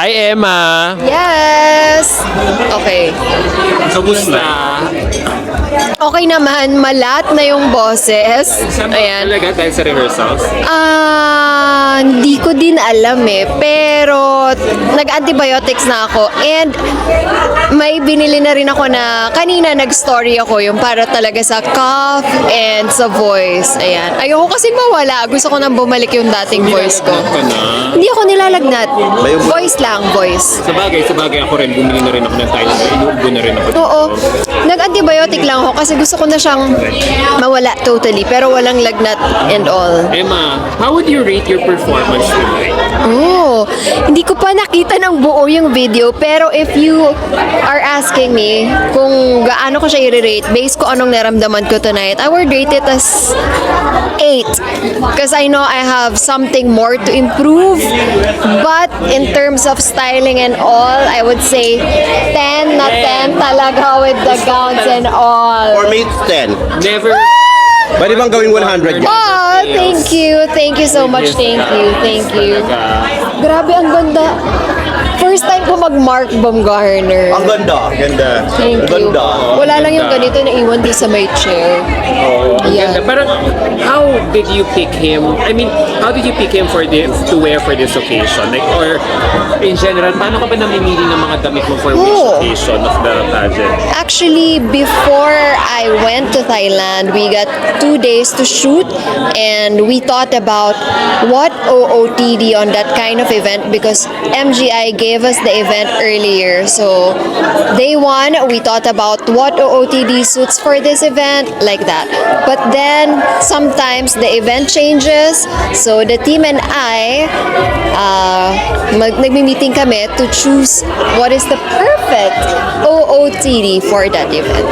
Hi, Emma! Yes! Okay. Kamusta? Okay naman, malat na yung boses. Ayan. Talaga dahil sa rehearsals? Hindi ko din alam eh. Pero, nag-antibiotics na ako. And, may binili na rin ako na, kanina nag-story ako yung para talaga sa cough and sa voice. Ayan. Ayoko kasing mawala. Gusto ko nang bumalik yung dating voice ko. Ka na? Hindi ako nilalagnat. Voice lang, voice. Sa bagay ako rin. Bumili na rin ako ng Tylenol. Inuubo na rin ako. Oo. Nag-antibiotic lang ako kasi gusto ko na siyang mawala totally. Pero walang lagnat and all. Emma, how would you rate your performance tonight? Oh, hindi ko pa nakita ng buo yung video. Pero if you are asking me kung gaano ko siya i-rate based ko anong naramdaman ko tonight, I would rate it as 8. Because I know I have something more to improve. But in terms of styling and all, I would say 10 na 10 talaga with the gowns and all. Or mate 10. Never... Pwede bang gawing 100 yan? Oh, thank you. Thank you so much. Thank you. Thank you. Grabe, ang ganda. First time ko mag-Mark Baumgartner. Ang ganda. Ganda. Thank Ang you. ganda. Wala lang yung ganito na iwan di sa may chair. Oh, ang Yeah. ganda. Parang, how did you pick him? I mean, how did you pick him for this to wear for this occasion? Like, or in general, paano ka ba namimili ng mga damit mo for which Oh. occasion of the pageant? Actually, before I went to Thailand, we got 2 days to shoot and we thought about what OOTD on that kind of event because MGI gave us the event earlier. So, day 1, we thought about what OOTD suits for this event, like that. But then, sometimes the event changes. So, the team and I, nagmi-meeting kami to choose what is the perfect OOTD for that event.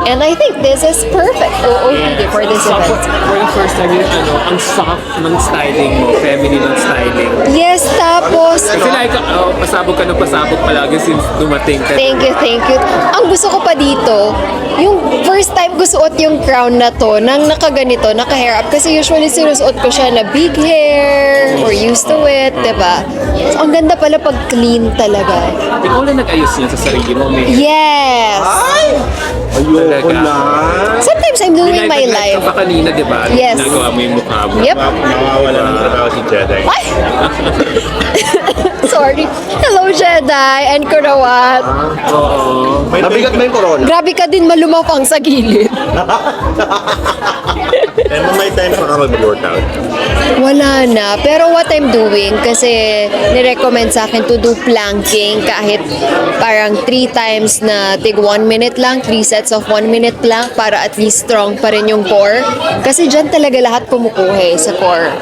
And I think this is perfect OOTD for this For event. the first time, yung ang soft ng styling mo, feminine ng styling. Yes, tapos, I feel like, pasabog ka ng pasabog palagi since dumating ka. thank you, thank you. Ang gusto ko pa dito, yung first time ko suot yung crown na to, nang nakaganito, naka-hair up. Kasi usually sinusuot ko siya na big hair, or used to it, diba? So, ang ganda pala pag clean talaga. Ikaw lang nag-ayos niya sa sarili mo. May Yes! Ayoko na. Sometimes I'm doing my live life. ka pa kanina, di ba? Yes. Nagawa mo yung mukha mo. Yep. Nawawala ng trabaho si Jedi. Ay! Sorry. Hello, Jedi and Kurawat. Oo. Nabigat mo yung corona. Grabe ka din malumapang sa gilid. May time pa ka mag-workout. Wala na. Pero what I'm doing, kasi nirecommend sa akin to do planking kahit parang 3 times na tig 1 minute lang, 3 sets of 1 minute lang para at least strong pa rin yung core. Kasi dyan talaga lahat kumukuha sa core.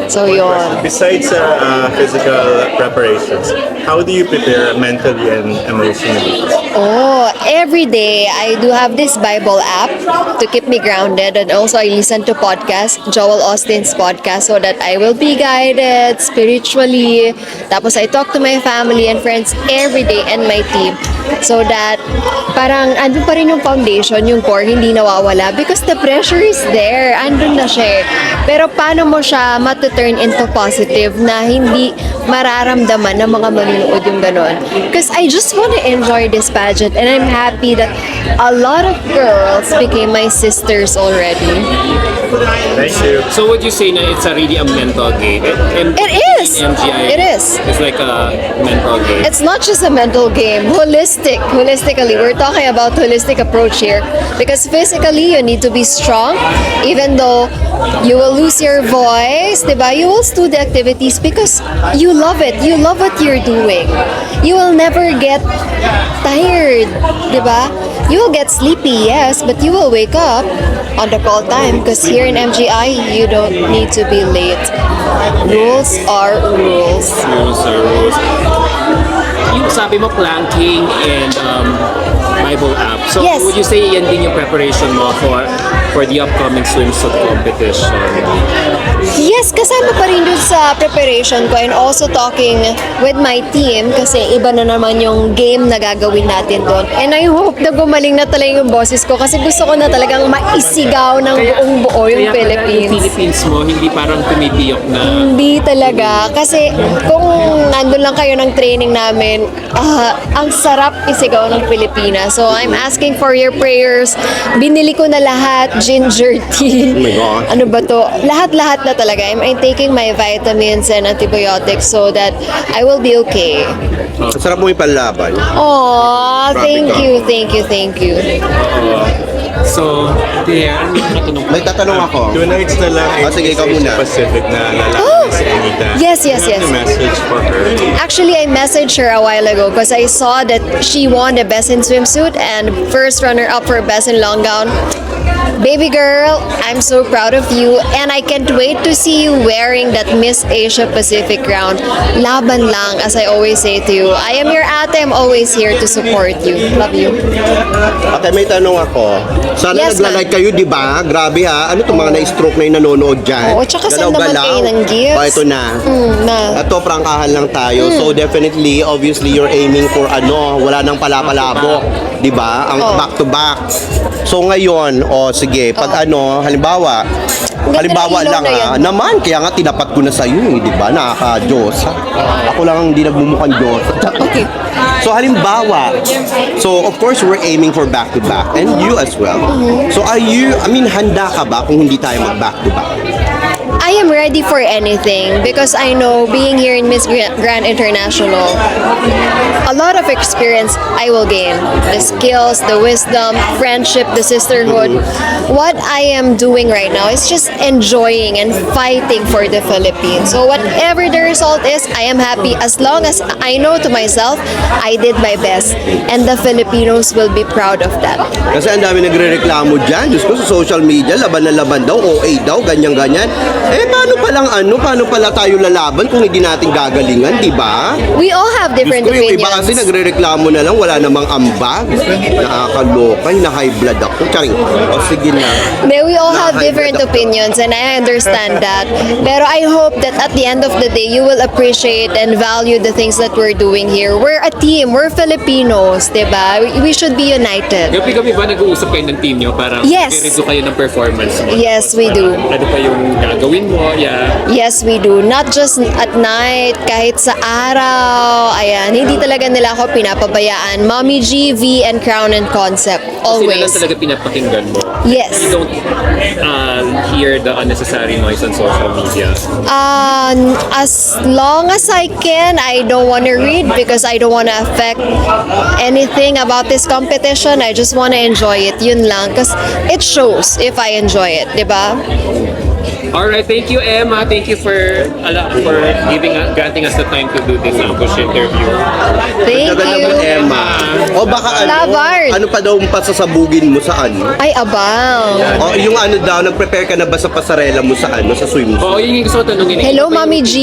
So yun. Besides physical preparations, how do you prepare mentally and emotionally? Oh, every day I do have this Bible app to keep me grounded, and also I listen to podcast, Joel Austin's podcast, so that I will be guided spiritually. Tapos I talk to my family and friends every day and my team, so that parang andun pa rin yung foundation, yung core, hindi nawawala because the pressure is there. Andun na siya eh. Pero paano mo siya matuturn into positive na hindi mararamdaman ng mga manunood yung ganon? Because I just want to enjoy this pageant and I'm happy that a lot of girls became my sisters already. Thank you. So would you say na it's a really a mental game? It is! MGI. It is. It's like a mental game. It's not just a mental game. Holistically, we're talking about holistic approach here. Because physically, you need to be strong. Even though you will lose your voice, diba? You will still do the activities because you love it. You love what you're doing. You will never get tired, diba? You will get sleepy, yes, but you will wake up on the call time because here in MGI, you don't need to be late. Rules are rules. Rules are rules. Yung sabi mo planking and Bible app. So Yes. would you say yan din yung preparation mo for the upcoming swimsuit competition? Yes, kasama pa rin dun sa preparation ko and also talking with my team kasi iba na naman yung game na gagawin natin doon. And I hope na gumaling na talaga yung boses ko kasi gusto ko na talagang maisigaw ng buong buo yung Kaya pala yung Philippines. Philippines mo, hindi parang tumitiyok na Hindi talaga. Kasi kung nandun lang kayo ng training namin, ang sarap isigaw ng Pilipinas. So I'm asking for your prayers. Binili ko na lahat, ginger tea. Oh my God. Ano ba to? Lahat-lahat na talaga. I'm taking my vitamins and antibiotics so that I will be okay. Ang sarap mo ipanlaban. Aw, thank you, thank you, thank you. So, there, ano yung katanong ko? May tatanong ako. 2 nights na lang. sige, ikaw Asia muna. Pacific na lalaki si Anita. Yes, yes, Do you have yes. a message for her? Actually, I messaged her a while ago because I saw that she won the best in swimsuit and first runner-up for best in long gown. Baby girl, I'm so proud of you and I can't wait to see you wearing that Miss Asia Pacific crown. Laban lang, as I always say to you. I am your ate, I'm always here to support you. Love you. Ate, may tanong ako. Sana Yes, nagla-like kayo, di ba? Grabe ha. Ano itong mga na-stroke na yung nanonood dyan? Oo, tsaka send naman Galaw-galaw. kayo ng gifts. Ito na. Na. Ito, prangkahan lang tayo. So definitely, obviously, you're aiming for wala nang palapalabo. Di ba? Ang Oh. back-to-back. So ngayon, sige, pag halimbawa, Ganda halimbawa ng ilaw lang na yan. naman, kaya nga tinapat ko na sa'yo di ba? Nakaka-Diyos. Ako lang ang hindi nagmumukhang Diyos. Okay. So halimbawa, so of course we're aiming for back-to-back and you as well. So handa ka ba kung hindi tayo mag-back-to-back? I am ready for anything because I know being here in Miss Grand International, a lot of experience I will gain. The skills, the wisdom, friendship, the sisterhood. What I am doing right now is just enjoying and fighting for the Philippines. So whatever the result is, I am happy as long as I know to myself, I did my best and the Filipinos will be proud of that. Kasi ang dami nagre-reklamo dyan. Diyos ko, sa social media, laban na laban daw, OA daw, ganyan-ganyan. Paano pala tayo lalaban kung hindi natin gagalingan, di ba? We all have Diyos different ko, yung iba kasi opinions. nagre-reklamo na lang, wala namang ambag. Nakakaloka, na-high blood ako. Charing, sige na. We all have High different blood ako. opinions and I understand that. Pero I hope that at the end of the day, you will appreciate and value the things that we're doing here. We're a team. We're Filipinos, diba? We should be united. Gabi-gabi ba nag-uusap kayo ng team nyo? Parang Yes. i-review kayo ng performance mo? Yes, we do. Ano pa yung gagawin mo? Yeah. Yes, we do. Not just at night, kahit sa araw. Ayan, hindi talaga nila ako pinapabayaan. Mommy G, V, and Crown and Concept. Sila lang Always. talaga pinapakinggan mo. Yes. You don't hear the unnecessary noise on social media. As long as I can, I don't want to read because I don't want to affect anything about this competition. I just want to enjoy it. Yun lang. Because it shows if I enjoy it, di ba? Alright, thank you Emma. Thank you for granting us the time to do this ambush interview. Thank Ganda you. naman, Emma. O baka Labard. ano pa daw pasasabugin mo sa Ay, abang. O yung daw, nag-prepare ka na ba sa pasarela mo sa sa swimsuit? Oo, yun yung gusto ko tanungin. Hello, Mami G.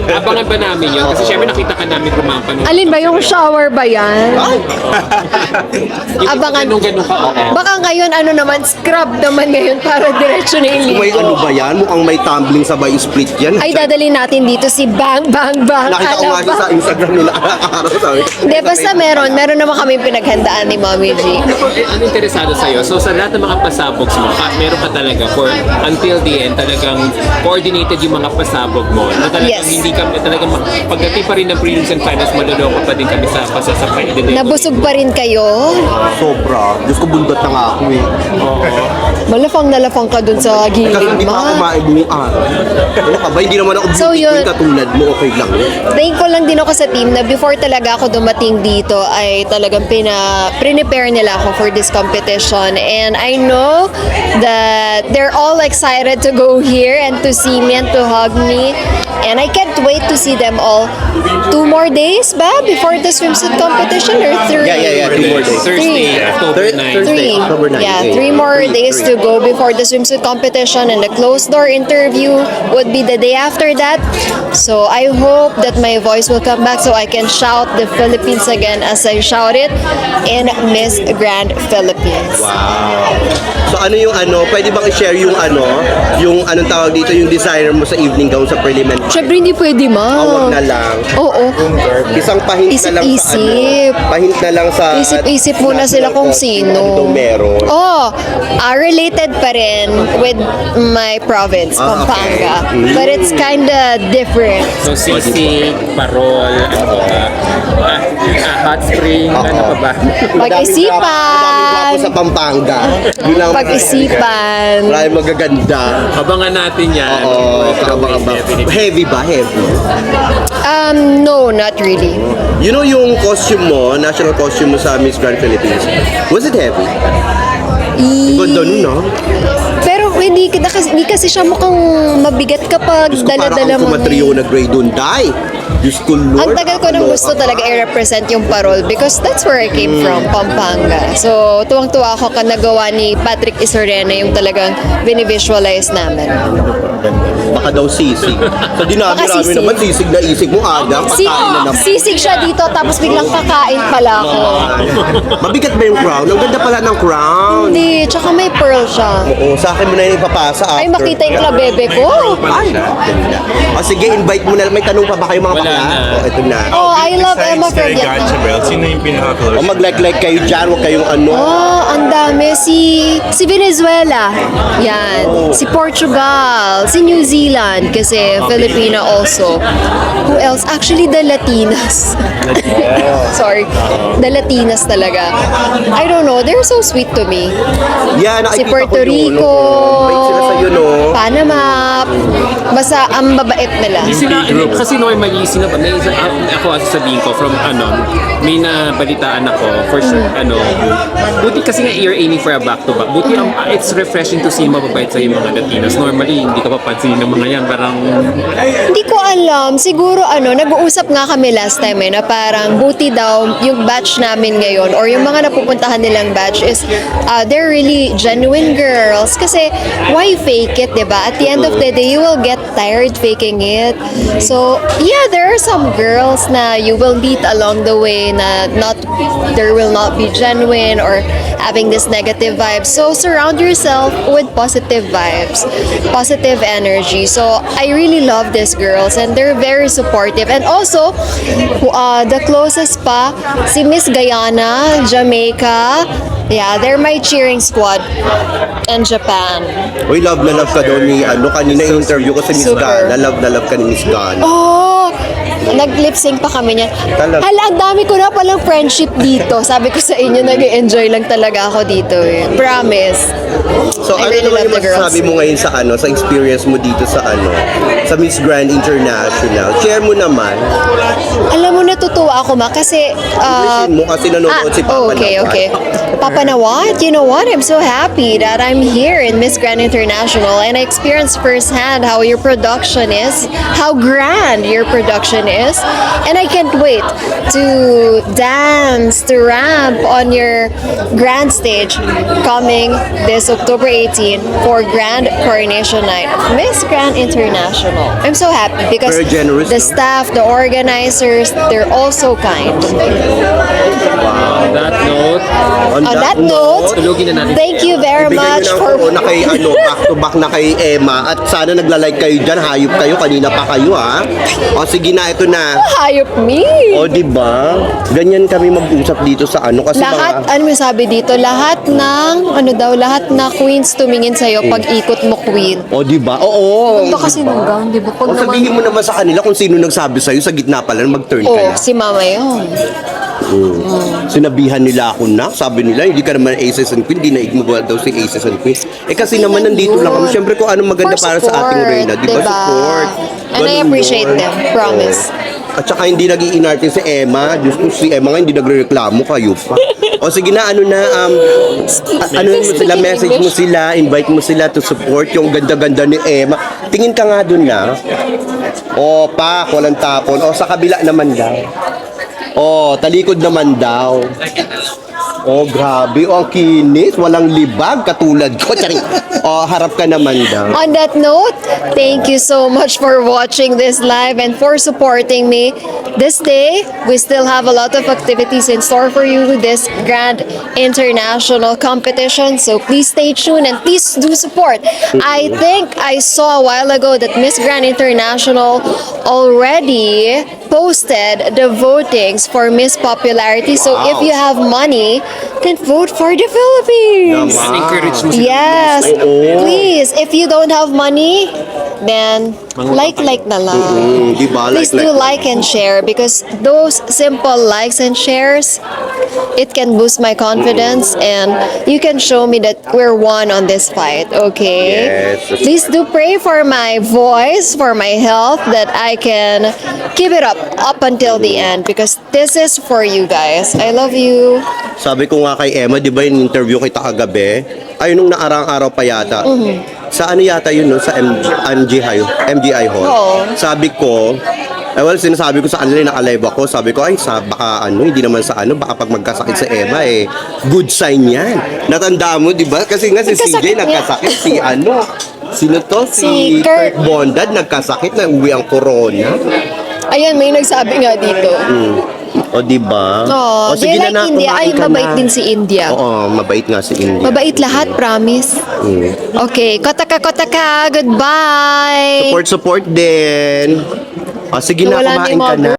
Abangan ba namin yun? Kasi syempre nakita ka namin kumapanood. Alin ba yung shower ba yan? Abangan. Ganun ka, oo. Baka ngayon, scrub naman ngayon para diretso na yung May ligo. ba yan? Mukhang may tumbling sabay split yan. Ay, dadalhin natin dito si Bang Bang Bang. Nakita ko nga siya sa Instagram nila araw-araw. Sabi. Hindi, basta meron naman kami pinaghandaan ni Mommy G. Ano interesado sa'yo? So sa lahat ng mga pasabogs mo, meron ka talaga for until the end, talagang coordinated yung mga pasabog mo. Na talagang Yes. hindi kami talagang pagdating pa rin ng prelims and finals, maluloko pa din kami sa pasasakay. Nabusog pa rin kayo? Sobra. Diyos ko, bundot na nga ako eh. Malafang na lafang ka dun sa Kasi gilid, hindi pa ako ma. kumain buong araw. Ano ka ba? Hindi naman ako So, beauty yun. queen katulad mo. Okay lang. Thankful lang din ako sa team na before talaga ako dumating dito ay talagang prepare nila ako for this competition. And I know that they're all excited to go here and to see me and to hug me. And I can't wait to see them all. 2 more days ba before the swimsuit competition or 3? Yeah. 2 more days. Thursday, October 9. Thursday. 3. October 9. Yeah, Yeah, 3 more three, days three. to go before the swimsuit competition and the closed door interview would be the day after that. So I hope that my voice will come back so I can shout the Philippines again as I shout it in Miss Grand Philippines. Wow. So ano yung pwede bang i-share yung yung anong tawag dito, yung designer mo sa evening gown sa preliminary? Siyempre hindi pwede, Huwag ma. na lang. Oo. Isang pahint na lang sa Isip-isip. pahint na lang sa Isip-isip muna sila kung sino. Ano daw meron. Oh, related pa rin with my province, Pampanga. okay. But it's kinda different. So, sisig, parol, ano ba? Hot spring, ano pa ba? Pag-isipan. Madaming gwapo sa Pampanga. Yun lang. Pag-isipan. Maraming magaganda. Abangan natin yan. Oo, kakabang-abang. Definitely. Heavy ba? Heavy. No, not really. You know yung costume mo, national costume mo sa Miss Grand Philippines, was it heavy? Ganda nun, no? Pero hindi kasi siya mukhang mabigat kapag Diyos ko, parang dala-dala ang mo. kumatriyo na grade doon, die. Diyos ko, Lord. Ang tagal ko nang gusto talaga i-represent yung parol because that's where I came from, Pampanga. So, tuwang-tuwa ako ka nagawa ni Patrick Isorena yung talagang binivisualize namin. Baka daw sisig. Sa dinami-rami sisig. naman, sisig na isig mo, Adam. Pagkain na naman. Sisig siya dito tapos biglang kakain pala ako. Mabigat ba yung crown? Ang ganda pala ng crown. Hindi, tsaka may pearl siya. Oo, sa akin mo na yung ipapasa after. Ay, makita yung klabebe ko. Ay, ganda. O sige, invite mo na. May tanong pa ba kayo mga Wala bakla? na. O, ito na. Oh, I love Besides Emma from kay Vietnam. Ganchabel, sino yung pinaka-close? O mag-like kayo dyan, huwag kayong ano. Oh, ang dami. Si Venezuela. Yan. Si Portugal. Si New Zealand. Kasi Filipina also. Who else? Actually, the Latinas. Sorry. The Latinas talaga. I don't know. They're so sweet to me. Yan, Si nakikita Puerto ko yun, Rico. Bait sila sa'yo, no? Panama. Basta ang babait nila. Kasi normally, ako sasabihin ko from may nabalitaan ako for sure, buti kasi nga you're aiming for a back-to-back. Buti it's refreshing to see mababait sa yung mga Latinas. Normally, hindi ka papansin ng mga yan, parang Hindi ko alam. Siguro nag-uusap nga kami last time na parang buti daw yung batch namin ngayon or yung mga napupuntahan nilang batch is they're really genuine girls. Kasi why fake it, diba? At the end of the day, you will get tired faking it. So, yeah, there are some girls na you will meet along the way na there will not be genuine or having this negative vibes. So, surround yourself with positive vibes, positive energy. So, I really love these girls and they're very supportive. And also, the closest pa, si Miss Guyana, Jamaica. Yeah, they're my cheering squad in Japan. Uy, love na love ka daw ni, kanina interview ko sa Miss Super. Gana. Love na love ka ni Miss Gana. Oh, nag-lip sync pa kami niyan. Talaga? Hala, ang dami ko na palang friendship dito. Sabi ko sa inyo, nag-enjoy lang talaga ako dito eh. Promise. So, I ano really naman love yung the girls. masasabi mo ngayon sa sa experience mo dito sa sa Miss Grand International? Share mo naman. Alam mo, natutuwa ako kasi Listen mo kasi nanonood si Papa okay, Nawat. okay. Papa Nawat, you know what? I'm so happy that I'm here in Miss Grand International and I experienced firsthand how your production is, how grand your production is, and I can't wait to dance, to ramp on your grand stage coming this October 18 for Grand Coronation Night of Miss Grand International. I'm so happy because Very generous, the no? staff, the organizers, they're all so kind. on that note, On that note, tulugin na natin. thank you very Ibigay much nyo for... na kay back to back na kay Emma at sana nagla-like kayo dyan, hayop kayo, kanina pa kayo ha. O sige na, ito na. Hayop me! O di ba? Ganyan kami mag-usap dito sa kasi Lahat, ano mo sabi dito? Lahat ng, lahat na queens tumingin sa'yo pag ikot mo queen. O di ba? Oo. Baka sinugang, di ba? Pag O sabihin mo naman sa kanila kung sino nagsabi sa'yo sa gitna pala mag-turn ka Oh, na. si mama yun. Sinabihan nila ako na, sabi nila, hindi ka naman aces and queen, di na igmagawa daw si aces and queen. Kasi naman nandito lang kami. Siyempre kung ano maganda For para sa ating support, Reyna, di ba? diba? Support. And I Ganun appreciate yun. them, promise. At saka hindi nag-iinarte si Emma. Diyos ko, si Emma nga hindi nagre-reklamo, kayo pa. O sige na, sila, message mo sila, invite mo sila to support yung ganda-ganda ni Emma. Tingin ka nga dun na. O, walang tapon. O, sa kabila naman daw. O, talikod naman daw. Oh, grabe. Oh, ang kinis. Walang libag. Katulad ko. Charing. Oh, harap ka naman daw. On that note, thank you so much for watching this live and for supporting me. This day, we still have a lot of activities in store for you this grand international competition. So please stay tuned and please do support. I think I saw a while ago that Miss Grand International already posted the votings for Miss Popularity. So if you have money, then vote for the Philippines. Naman. Encourage mo sila. Yes, Oo. please. If you don't have money, then like na lang. Diba? Please do like and share because those simple likes and shares, it can boost my confidence and you can show me that we're one on this fight, okay? Yes, that's Please do pray for my voice, for my health, that I can keep it up until the end because this is for you guys. I love you. Sabi ko nga kay Emma, di ba yung interview kita kagabi? Ay, nung naarang araw pa yata. Sa ano yata yun, no? Sa MGI Hall. Oo. Sabi ko, well, sinasabi ko sa kanila, naka-live ako. Sabi ko, ay, baka hindi naman sa baka pag magkasakit sa Emma, good sign yan. Natanda mo, di ba? Kasi nga si Nagkasakit CJ niya. nagkasakit, sino to? Si Kurt. Bondad nagkasakit na uwi ang corona. Ayan, may nagsabi nga dito. O, di ba? Oh, O, sige they like na, India. kumain Ay, ka mabait na. din si India. Oo, mabait nga si India. Mabait lahat, promise. Okay, kotaka, goodbye! Support din. O, sige na, Wala kumain ni ka Mom. na.